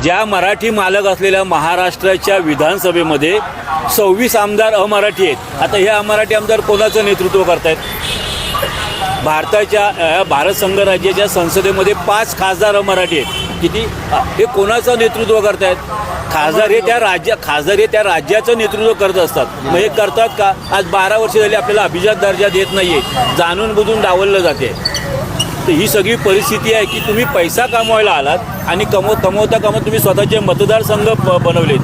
ज्या मराठी मालक असलेल्या महाराष्ट्राच्या विधानसभेमध्ये 26 आमदार अमराठी आहेत. आता हे अमराठी आमदार कोणाचं नेतृत्व करतायत? भारत संघ राज्याच्या संसदेमध्ये 5 खासदार अमराठी आहेत. किती? हे कोणाचं नेतृत्व करतायत? खासदार हे त्या राज्याचं नेतृत्व करत असतात. मग हे करतात का? आज 12 वर्ष झाली आपल्याला अभिजात दर्जा देत नाही आहे, जाणून बुजून डावललं जाते. तर ही सगळी परिस्थिती आहे की तुम्ही पैसा कमवायला आलात आणि कमवता तुम्ही स्वतःचे मतदारसंघ बनवलेत.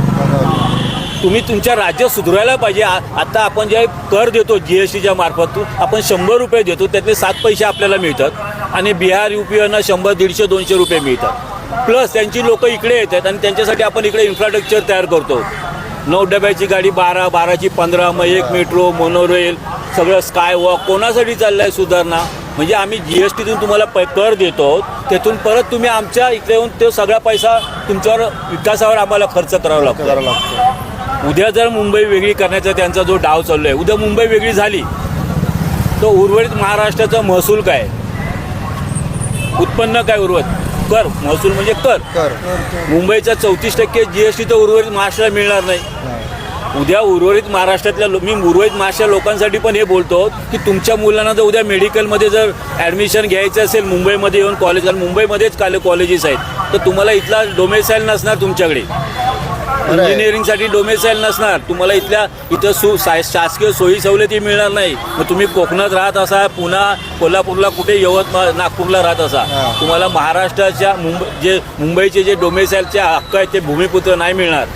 तुम्ही तुमच्या राज्य सुधारायला पाहिजे. आता आपण जे कर देतो GSTच्या मार्फत आपण 100 रुपये देतो, त्यातले 7 पैसे आपल्याला मिळतात आणि बिहार UPना 100, 150, 200 रुपये मिळतात. प्लस त्यांची लोक इकडे येतात आणि त्यांच्यासाठी आपण इकडे इन्फ्रास्ट्रक्चर तयार करतो. 9 डब्याची गाडी 12, 12ची 15, मग 1 मेट्रो, मोनोरेल, सगळं स्काय वॉक. कोणासाठी चाललं आहे सुधारणा? म्हणजे आम्ही GSTतून तुम्हाला कर देतो, त्यातून परत तुम्ही आमच्या इकडे येऊन तो सगळा पैसा तुमच्यावर विकासावर आम्हाला खर्च करावा लागतो. उद्या जर मुंबई वेगळी करण्याचा त्यांचा जो डाव चालू आहे, उद्या मुंबई वेगळी झाली तर उर्वरित महाराष्ट्राचा महसूल काय? उत्पन्न काय? कर महसूल म्हणजे कर. मुंबईचा 34% GST तर उर्वरित महाराष्ट्राला मिळणार नाही. उद्या उर्वरित महाराष्ट्रातल्या मी उर्वरित महाराष्ट्र लोकांसाठी पण हे बोलतो की तुमच्या मुलांना जर उद्या मेडिकलमध्ये जर ॲडमिशन घ्यायचं असेल मुंबईमध्ये येऊन कॉलेज, आणि मुंबईमध्येच कॉलेजेस आहेत, तर तुम्हाला इथला डोमेसाईल नसणार. तुमच्याकडे इंजिनिअरिंगसाठी डोमेसाईल नसणार. तुम्हाला इथं शासकीय सोयी सवलती मिळणार नाही. मग तुम्ही कोकणात राहत असा, पुन्हा कोल्हापूरला, कुठे यवतमाळ, नागपूरला राहत असा, तुम्हाला महाराष्ट्राच्या मुंबईचे जे डोमेसाईलचे हक्क आहेत ते भूमिपुत्र नाही मिळणार.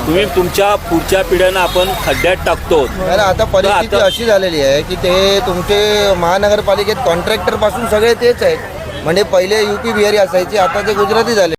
तुम्ही तुमच्या पुढच्या पिढ्यांना आपण खड्ड्यात टाकतो. आता परिस्थिती अशी झालेली आहे की ते तुमचे महानगरपालिकेत कॉन्ट्रॅक्टर पासून सगळे तेच आहेत. म्हणजे पहिले UP बिहारी असायचे, आता ते गुजराती झाले.